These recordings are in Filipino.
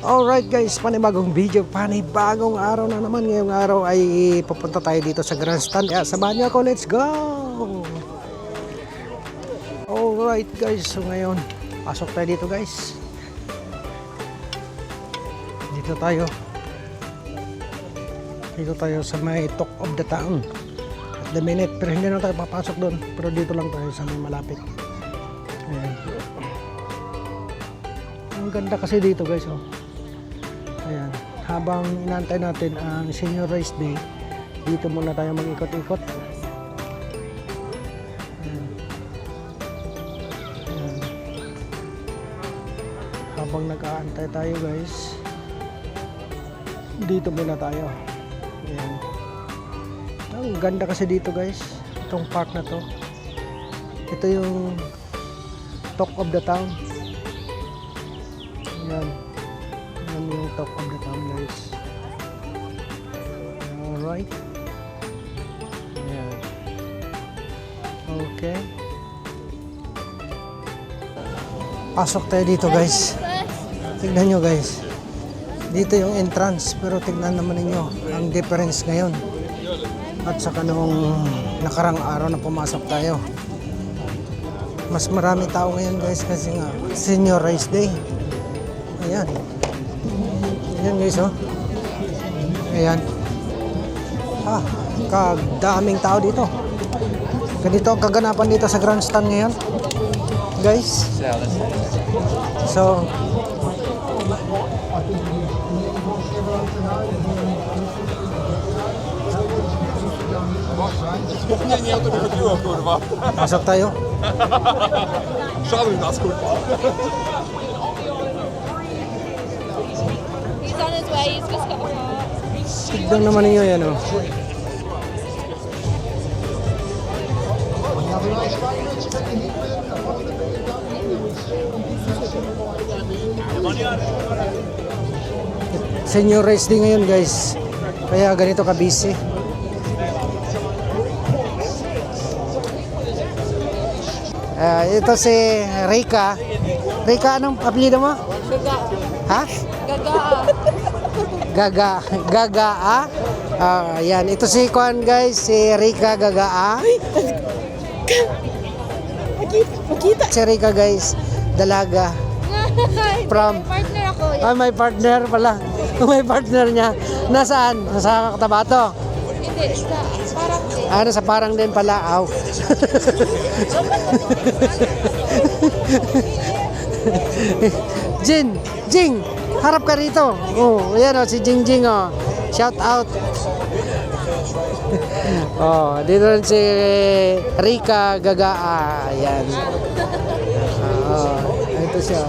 Alright guys, panibagong video, panibagong araw na naman. Ngayong araw ay pupunta tayo dito sa grandstand. Kaya samahan niyo ako, let's go! Alright guys, so ngayon, pasok tayo dito guys. Dito tayo sa may talk of the town at the minute, pero hindi na tayo papasok doon, pero dito lang tayo sa may malapit. Ayan. Ang ganda kasi dito guys, oh. Ayan, habang inantay natin ang senior race day, dito muna tayo mag-ikot-ikot. Ayan. Ayan. Habang nag-aantay tayo guys, dito muna tayo. Ayan. Ang ganda kasi dito guys, itong park na to. Ito yung talk of the town. Ayan. Ayan yung talk of the town guys. Alright. Ayan. Okay. Pasok tayo dito guys. Tignan nyo guys. Dito yung entrance, pero tignan naman ninyo ang difference ngayon at saka noong nakarang araw na pumasok tayo. Mas marami tao ngayon guys kasi nga senior race day. Ayan. Ayan guys, oh. Ayan. Kadaming tao dito. Ganito ang kaganapan dito sa grandstand ngayon guys. So Nie, to nie chodziło, kurwa. pasok tayo. Szanuj nas, kurwa. He's on his way, he's just got a car. Tignan naman ninyo yan, oh. Senior race din ngayon guys, kaya ganito ka busy. Ito si Rika. Rika, anong apelyido mo? Gaga. Ha? Gaga. Gaga. Yan, ito si Kwan guys, si Rika Gaga. Makita. Si Rika guys, dalaga. From Partner ako. may partner pala. May partner niya. Nasaan? Sa Cotabato? Hindi, sa parang din. Ano, sa parang din pala. Aw. Jing, harap ka rito. Oh, ayan oh, si Jing, oh. Shout out. Oh, dito rin si Rika Gaga. Ayan. Oh, ito siya.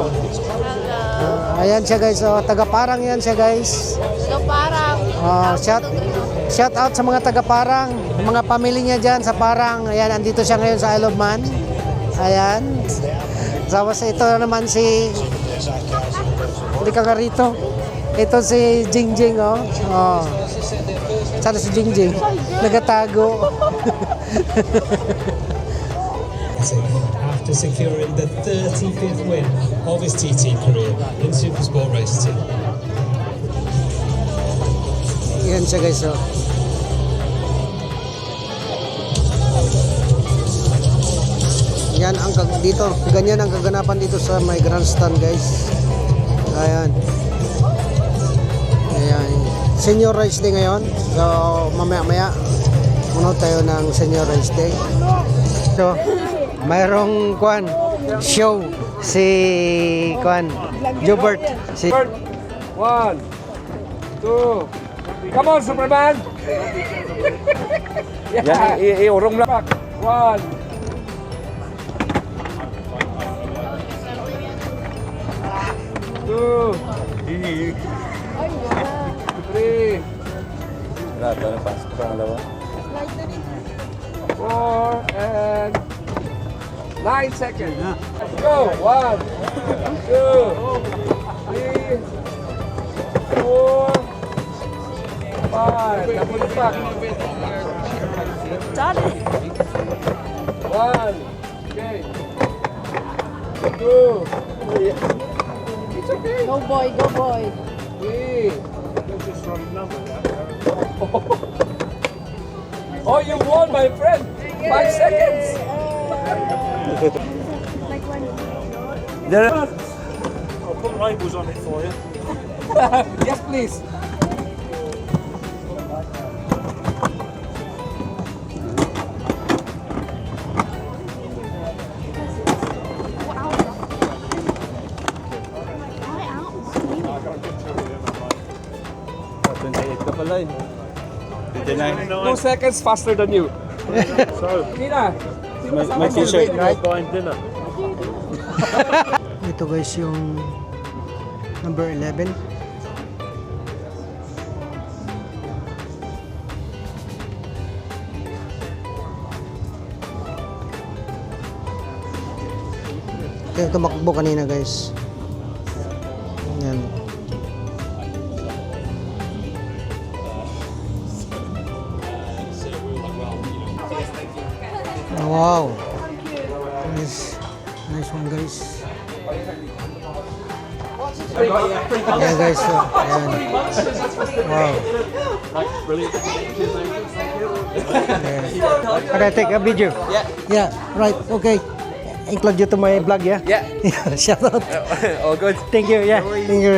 Ayan siya guys, oh, taga-Parang yan siya guys. So parang. Oh, shout out sa mga taga-Parang, mga pamilya niya diyan sa Parang. Ayan, andito siya ngayon sa Isle of Man. Ayan. Tapos ito naman si hindi ka nga rito. Ito si Jing, oh. Oh. Sana si Jing. Nagatago. After securing the 35th win of his TT career in Supersport Race Team. Yan siya guys, oh. Yan ang dito, ganyan ang kaganapan dito sa may grandstand guys. Ayan. Ayan. Senior race day ngayon. So mamaya muna tayo ng senior race day. So mayroong show si Jobert. Si 1, 2, come on, Superman! Yeah, iurong lang. 1, 2, 3, Wala, ito na pasok pa ang dalawa. 4, and 9 seconds. Let's go! 1, 2, 3, 4, 5. Napunit pa. 1, okay. 2, It's okay. Go boy, go boy. Hey. Oh, you won, my friend. 5 seconds. There. I'll put labels on it for you. Yes, please. Oh, 28 ka pala eh. 29. 2 seconds faster than you. So, Nina. May t-shirt. we're buying dinner. Ito guys yung number 11. Ito yung tumakbo kanina guys. Yan. Wow. Nice. Nice one guys. Ayan guys. So, ayan. Wow. Yeah. Can I take a video? Yeah. Yeah, right. Okay. Include you to my vlog, yeah? Yeah. Shout out. All good. Thank you, yeah. Thank you.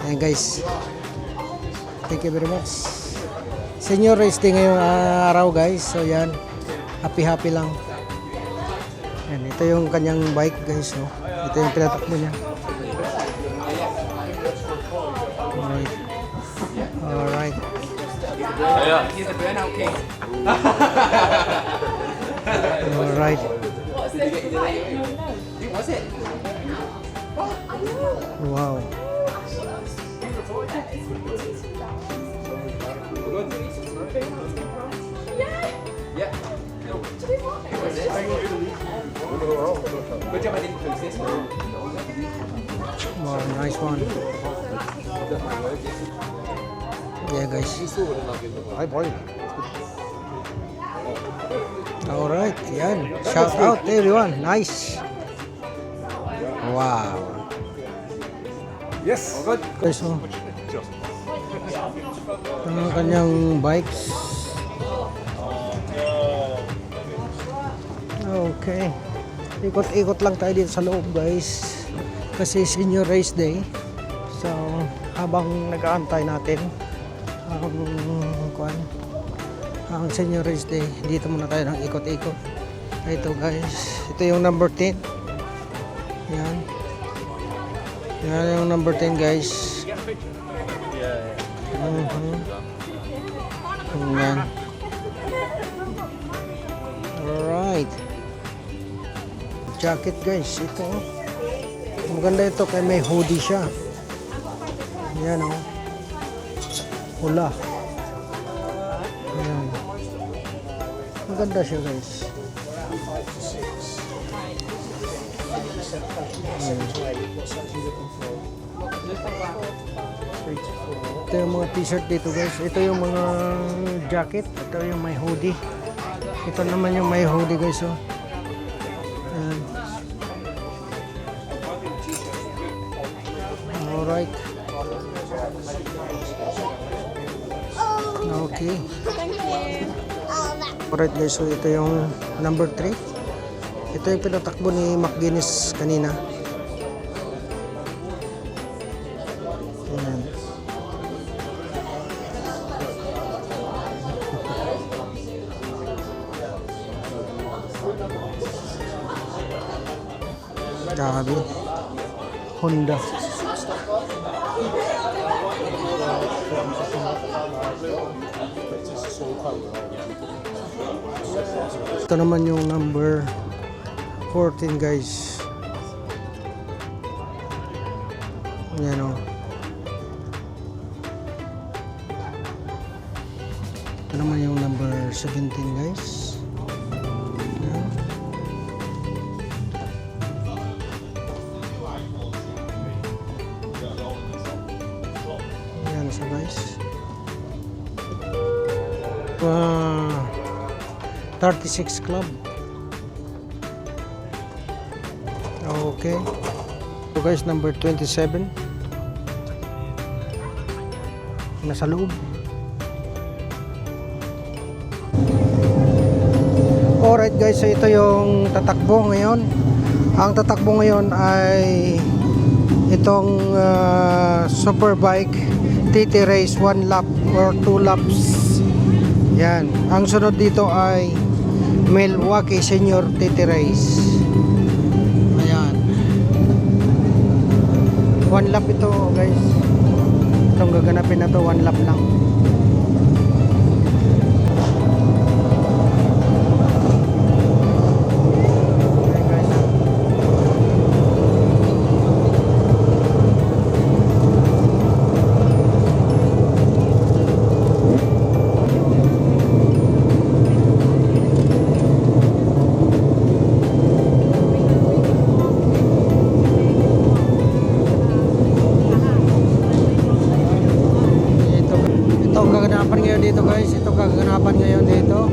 Ayan guys. Thank you very much. Senior race day ngayong araw guys. So yan. Happy lang. Yan, ito yung kanyang bike guys. So, ito yung pinatakbo niya. Alright. Alright. Alright. Wow. Wow, nice one. Yeah, guys. All right, yan. Shout out everyone. Nice. Wow. Yes. Guys, oh. Ang kanyang bikes. Okay. Ikot-ikot lang tayo dito sa loob, guys. Kasi senior race day. So, habang nag-aantay natin ang senior race day, dito muna tayo ng ikot-ikot. Ito, guys. Ito yung number 10. Yan. Yan yung number 10, guys. Yan. Alright. Jacket guys, ito. Maganda ito kaya may hoodie siya. Yan oh. Hula. Ayan. Maganda siya guys. Ito yung mga t-shirt dito guys. Ito yung mga jacket. Ito yung may hoodie. Ito naman yung may hoodie guys oh. Ayan. Alright. Okay. Alright guys, so ito yung number 3. Ito yung pinatakbo ni McGuinness kanina. Ayan. Grabe. Honda. Ito naman yung number 14 guys. Yan o. Ito naman yung number 17 guys. Yan. Yan siya guys. 36 club. Okay. dito guys, number 27. Nasa loob. Alright guys, so ito yung tatakbo ngayon. Ang tatakbo ngayon ay itong Superbike TT Race 1 lap or 2 laps. Yan. Ang sunod dito ay Milwaukee Senior TT Race. Ayan. 1 lap ito guys. Itong gaganapin na to, 1 lap lang. Dito guys, ito kaganapan ngayon dito.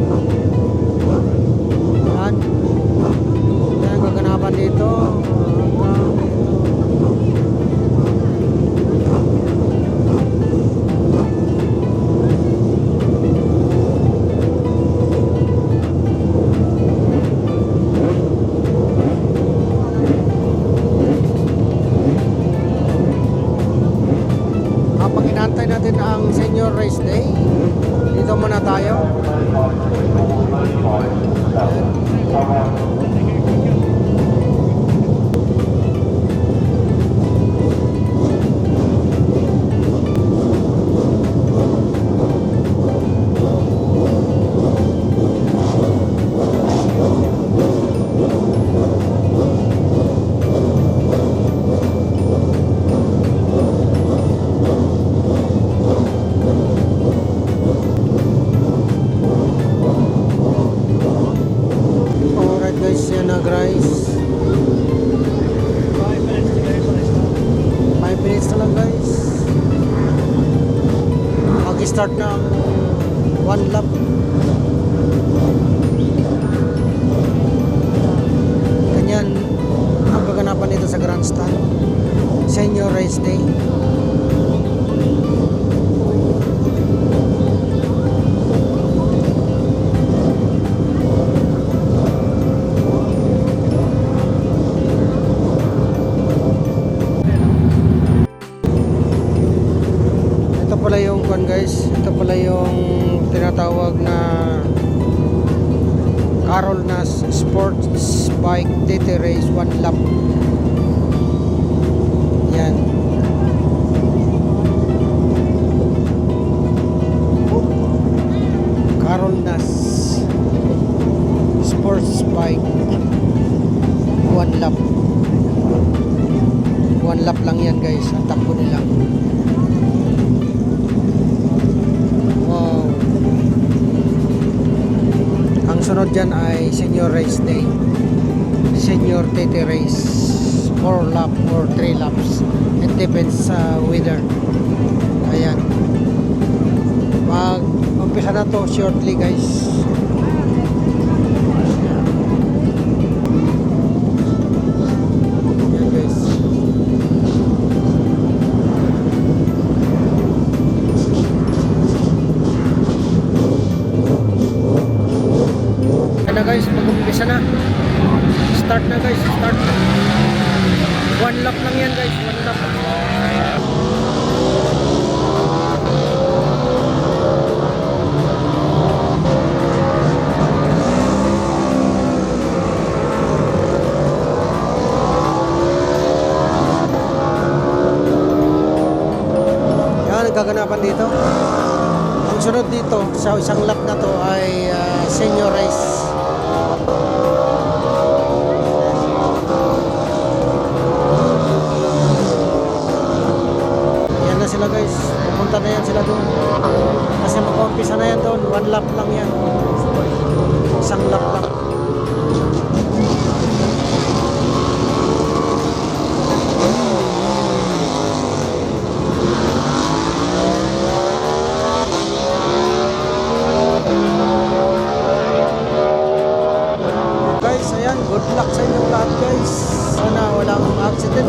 Yan. Yan ang kaganapan dito. Habang inantay natin ang Senior Race Day, dito muna tayo. Guys, 5 minutes na lang guys. Mag-start na ang 1 lap. Ganyan ang kaganapan dito sa Grandstand Senior Race Day. Guys, ito pala yung tinatawag na Carol Nas Sports Bike TT Race 1 lap. Yan. Carol Nas Sports Bike 1 lap. 1 lap lang yan guys, ang takbo nila. Ang sunod dyan ay Senior Race Day, Senior TT Race 4 lap or 3 laps. It depends sa weather. Ayan, mag-umpisa na to shortly guys. Ayan guys. Na guys, mag-umpisa na. Start na guys, start. 1 lap lang yan guys, 1 lap. Yan, nagkaganapan dito. Ang sunod dito sa isang lap na to ay Senior Race. Yan na sila guys, pupunta na yan sila doon kasi mag-umpisa na yan doon. 1 lap lang yan, isang lap lang. Good luck sa inyong lahat guys. Sana walang accident.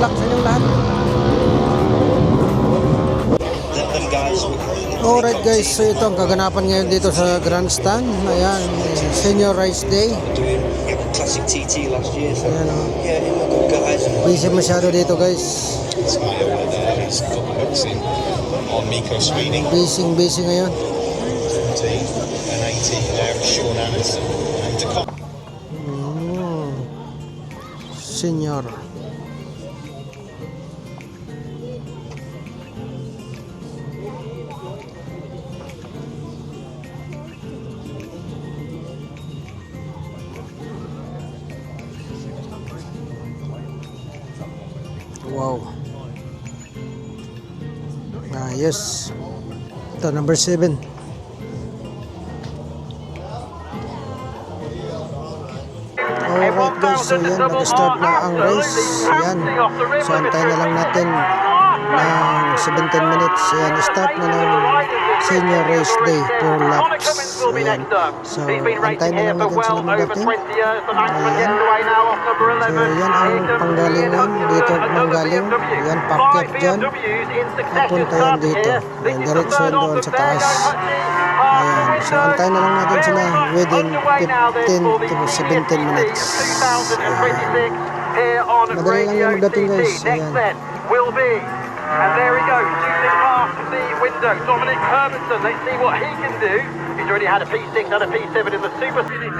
luck sa inyong lahat. Alright guys, so ito ang kaganapan ngayon dito sa grandstand. Ayan, senior race day. Classic TT last year, so Ayan, oh. yeah, it looked good guys. Busy masyado dito guys. Sky over there, he's got the hooks in on Miko Sweeney, Busy ngayon. 17 and 18 there, Sean Anderson. And to come Senior. Wow. Yes. Ito, number 7. Alright guys, so yan, nag-start na ang race. Yan. So antayin na lang natin ng 17 minutes. Yan, start na ng senior race day, 4 laps. Ayan. So antayin na lang natin sila magating. Ayan. So yan ang panggalingan. Dito manggaling. Yan, packet dyan. Papunta yan dito. Yan, diretsyo yan doon sa taas. Ayan. So antayin na lang natin sila within 15 to 17 minutes. Madali lang yung magating guys. Ayan. And there he goes, shooting past the window. Dominic Hermanson, let's see what he can do. He's already had a P6 and a P7 in the Super Series.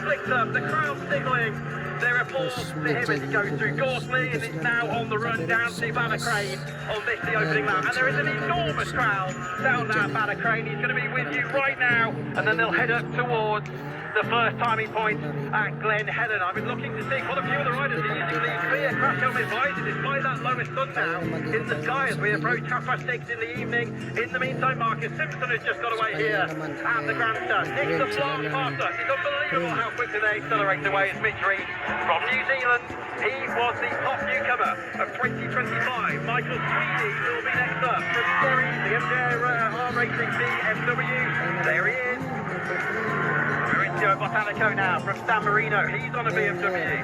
Flicked up, the crowd signalling their applause to him as he goes through Gorsley, and it's now on the run down to Banacrane on this, the opening lap. And there is an enormous crowd down that Banacrane. He's going to be with you right now, and then they'll head up towards the first timing point at Glen Helen. I've been looking to see quite a few of the riders are using these clear crash helmet visors despite that lowest sun now in the sky as we approach 6:30 in the evening. In the meantime, Marcus Simpson has just got away here at the grandstand. Nick the Flark faster. It's unbelievable how quickly they accelerate away as Mitch Reed from New Zealand. He was the top newcomer of 2025. Michael Sweeney will be next up from Derry, the MJR Racing BMW. There he is. Maurizio Botanico now from San Marino. He's on a BMW.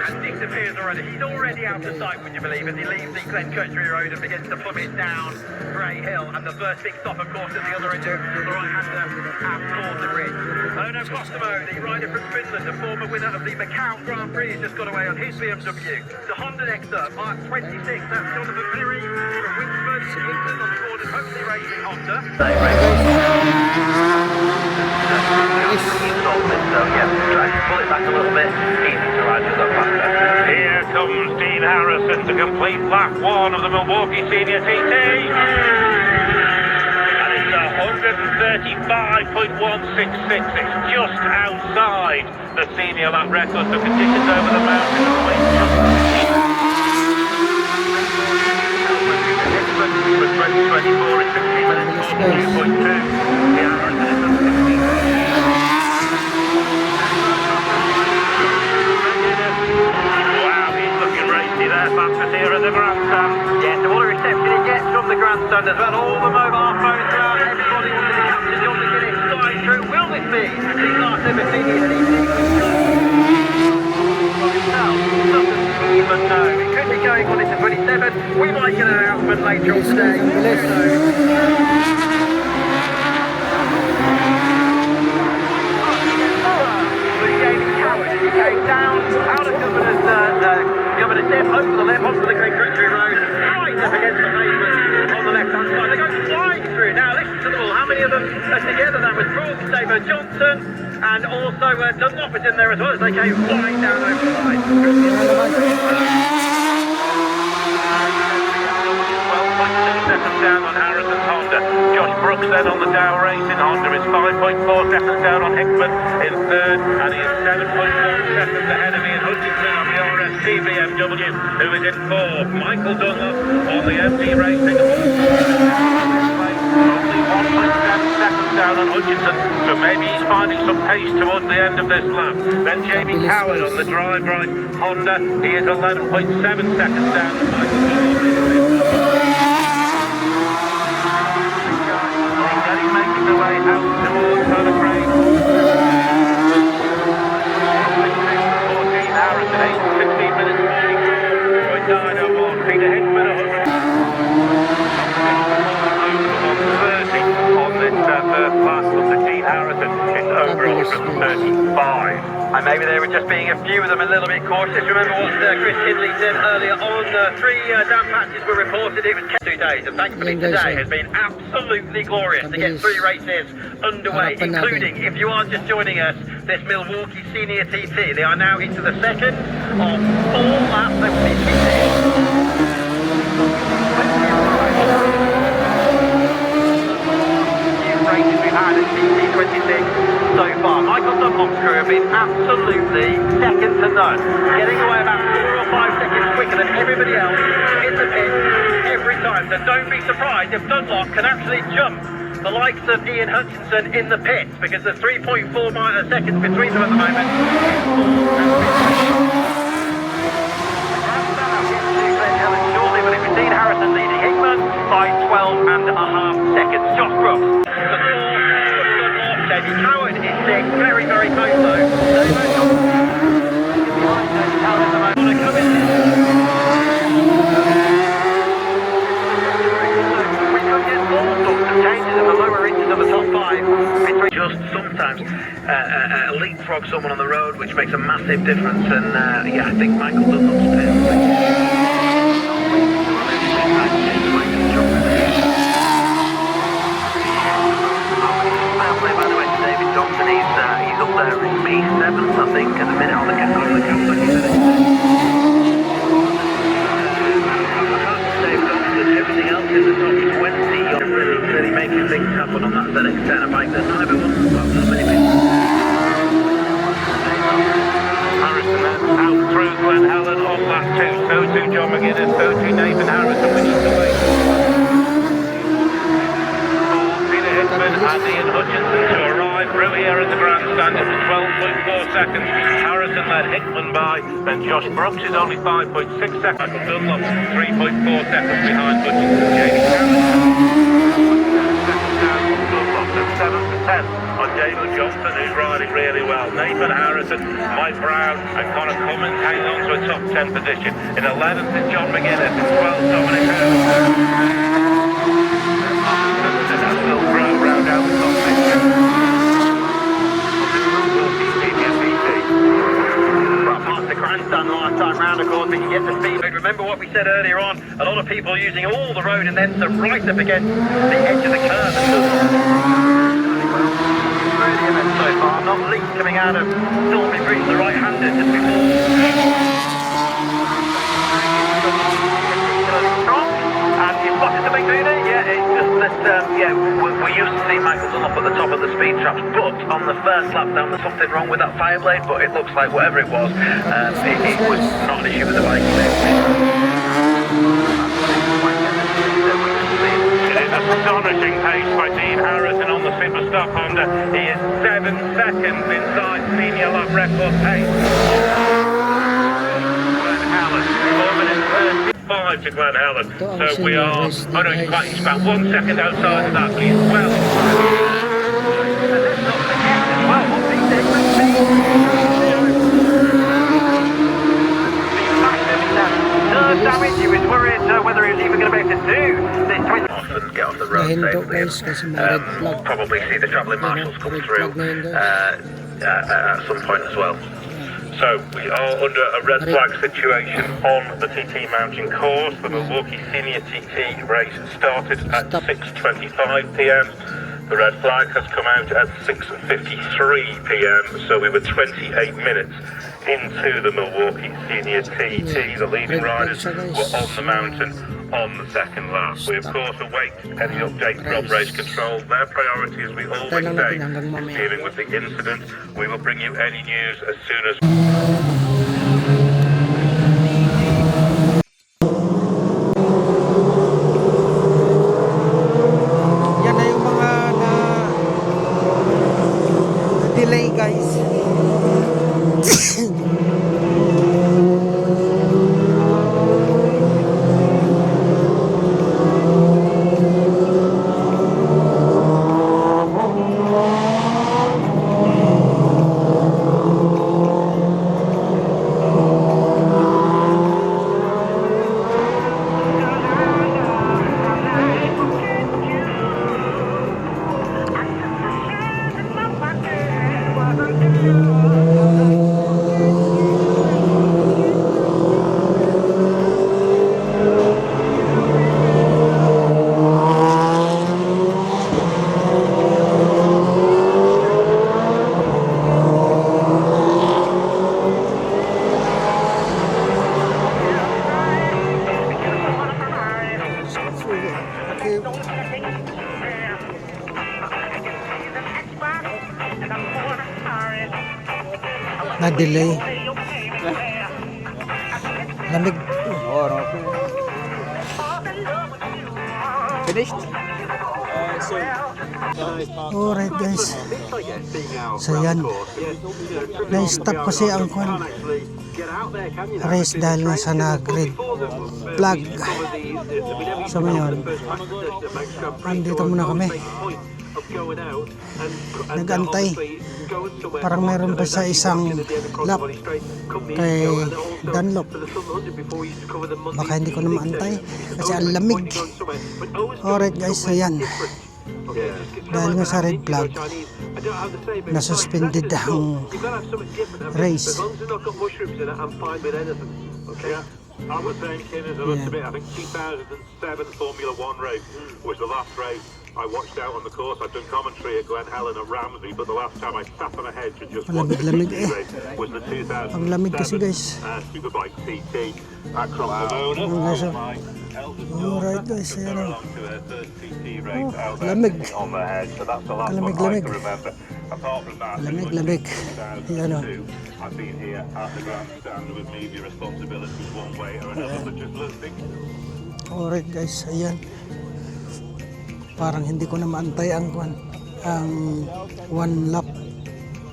And disappears already. He's already out of sight, would you believe, as he leaves the Glen Kirktree Road and begins to plummet down Bray Hill. And the first big stop, of course, at the other end of the right-hander at Gordon Ridge. Ono Costomo, the rider from Finland, the former winner of the Macau Grand Prix, has just got away on his BMW. The Honda next up, Mark 26. That's Jonathan Berry from Winsford, England, on the board of Hopefully Racing Honda. Pull it back a little bit. Easy to ride with that faster. Here comes Dean Harrison to complete lap 1 of the Milwaukee Senior TT. And it's 135.166. It's just outside the senior lap record. The conditions over the mountain are quite just. For 2024 it's 15 minutes 42.2. The Harrison is at 16. Fastest here at the grandstand. Yes, all the reception he gets from the grandstand as well. All the mobile phones throughout. Everybody wanted to capture John McGuinness flying through. Will this be the last ever senior TT? Doesn't even know. It could be going on into 27. We might get an announcement later on today. Who knows? He came down out of Governor's Step, over the left, onto the Glen Kirktree Road, right up against the pavement on the left-hand side. They go flying through. Now listen to them all. How many of them are together? That was Broad Saber Johnson, and also Dunlop is in there as well as they came flying down over the line. 12.2 seconds down on Harrison's Honda. Josh Brooks then on the Dow Racing Honda is 5.4 seconds down on Hickman in third, and he is 7.4 seconds ahead of Ian Hutchinson on the RST BMW, who is in fourth. Michael Dunlop on the MD Racing only 1.7 seconds down on Hutchinson, so maybe he's finding some pace towards the end of this lap. Then Jamie Coward on the Drive Right Honda, he is 11.7 seconds down on Michael Dunlop. Making the way out towards Banacrane. 14 Harrison, 16 minutes And maybe they were just being a few of them a little bit cautious. Remember what Chris Hindley said earlier on, 3 damp patches were reported, it was 2 days, and thankfully Yan, guys, today oh. has been absolutely glorious to get Mabilis. 3 races underway, Harapan natin. including, if you are just joining us, this Milwaukee Senior TT. They are now into the second of 4 laps of TT. Races we've had at TT26 so far. Michael Dunlop's crew have been absolutely second to none, getting away about 4 or 5 seconds quicker than everybody else in the pit every time. So don't be surprised if Dunlop can actually jump the likes of Ian Hutchinson in the pits, because there's 3.4 seconds between them at the moment. Shortly, but it was Dean Harrison leading Hickman by 12.5 seconds. Josh Brooks. Davey Coward is 6th, very, very close though. We could get all sorts of changes in the lower inches of the top 5. Just sometimes leapfrog someone on the road, which makes a massive difference. And yeah, I think Michael Dunlop's by the way, to David Johnson, he's up there in P7, I think, at the minute on the camera. David Johnson, everything else in the top 20, really making things happen on that ZX10 bike. There's not everyone, well, not many people. Harrison then out through Glenn Helen on lap 2, so too John McGuinness, so too Nathan Harrison. We need to wait. And Ian Hutchinson to arrive through here in the grandstand at 12.4 seconds. Harrison led Hickman by, and Josh Brooks is only 5.6 seconds. Michael Dunlop 3.4 seconds behind Hutchinson. Jamie Dunlop at 7 to 10 on David Johnson, who's riding really well. Nathan Harrison, Mike Brown, and Connor Cummins hanging on to a top 10 position. In 11th is John McGuinness, in 12th Dominic Hurd. Round out the top 10. Well, past the grandstand last time round, of course, but you get the speed. Remember what we said earlier on, a lot of people using all the road and then some right up against the edge of the curve. Really so far, not least coming out of Stormy Bridge, the right-hander just before. And you spotted the big leader? Yeah, it's just that, we used to see Michael Dunlop at the top of the speed traps, but on the first lap down there's something wrong with that Fireblade, but it looks like whatever it was, it was not an issue with the bike. It is astonishing pace by Dean Harrison on the Superstock Honda. He is 7 seconds inside senior lap record pace. Glenn Helen, 4 minutes 5 to Glenn Helen. So we are, he's about 1 second outside of that, but he's well. Nerve damage, he was worried whether he was even going to be able to do this twin. Often get off the road safely. Probably see the travelling marshals come through at some point as well. So we are under a red flag situation on the TT Mountain course. The Milwaukee Senior TT race started at 6:25 p.m. The red flag has come out at 6:53 p.m. So we were 28 minutes into the Milwaukee Senior TT. The leading riders were on the mountain on the second lap. We of course await any update from race control. Their priority, as we always say, is dealing with the incident. We will bring you any news as soon as... Yan na yung mga delay guys. Na-delay. Lamig. Oh, no. Finished? Alright guys. So yan. Na-stop kasi ang race dahil nga sa nag-red flag. So ngayon, andito muna kami. Nag-antay. Parang mayroon pa sa isang lap kay Dunlop. Baka hindi ko na maantay kasi ang lamig. Alright guys, so yan. Dahil nga sa red flag, nasuspended ang race. I was saying, Ken, as I looked at it, I think 2007 Formula One race was the last race I watched out on the course. I'd done commentary at Glen Helen and Ramsey, but the last time I sat on a hedge and just watched the race was the 2007 Ang lamig kasi guys. Superbike TT at Cromwell. Alright guys, ayan o. Lamig. Lamig. Lamig. Ayan o. I've been here at the grandstand with maybe responsibilities one way or another, but just listening. Alright guys, ayan. Parang hindi ko na maantay ang one lap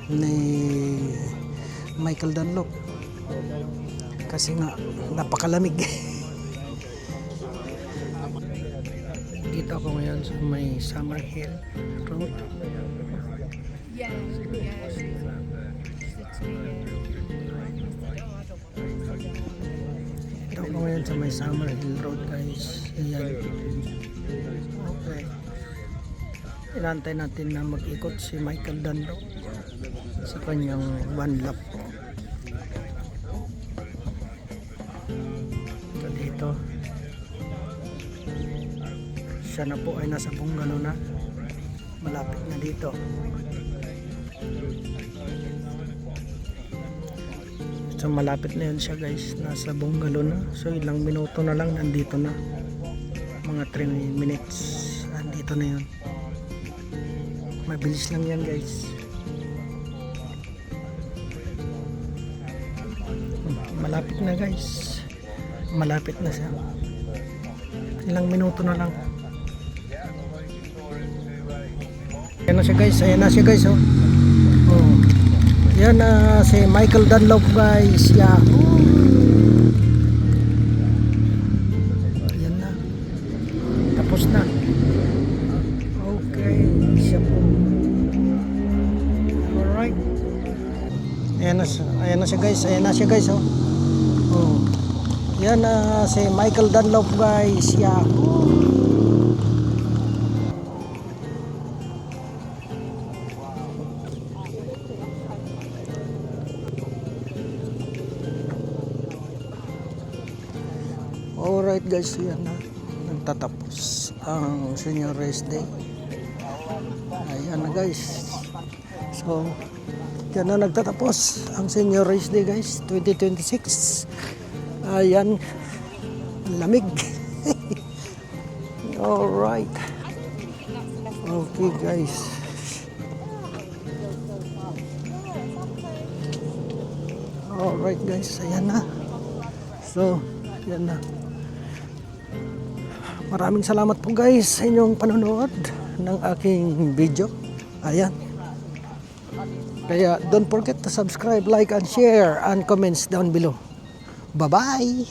ni Michael Dunlop. Kasi nga, napakalamig. Dito ako ngayon sa may Summer Hill Road. Dito ako ngayon sa may Summer Hill Road guys. Ayan. Okay. Inantay natin na mag-ikot si Michael Dunlop sa kanyang one lap. So dito siya na po ay nasa bungalow na, malapit na dito. So malapit na yun siya guys, nasa bungalow na. So ilang minuto na lang nandito na, mga 3 minutes nandito na yun. Mabilis lang yan guys. Malapit na guys, malapit na siya, ilang minuto na lang. Ayan na siya guys, oh. Oh. Yan na si Michael Dunlop guys. Yeah. Yan na. Tapos na. Okay, siya po. Alright. Ayan na siya guys, oh. Oh. Yan na si Michael Dunlop guys. Yeah. Alright guys, yan na, nagtatapos ang senior race day. Ayan na guys. So yan na, nagtatapos ang senior race day guys 2026. Ayan, lamig. Alright. Okay guys. Alright guys, ayan na. So yan na. Maraming salamat po guys sa inyong panonood ng aking video. Ayan. Kaya don't forget to subscribe, like, and share, and comments down below. Bye-bye!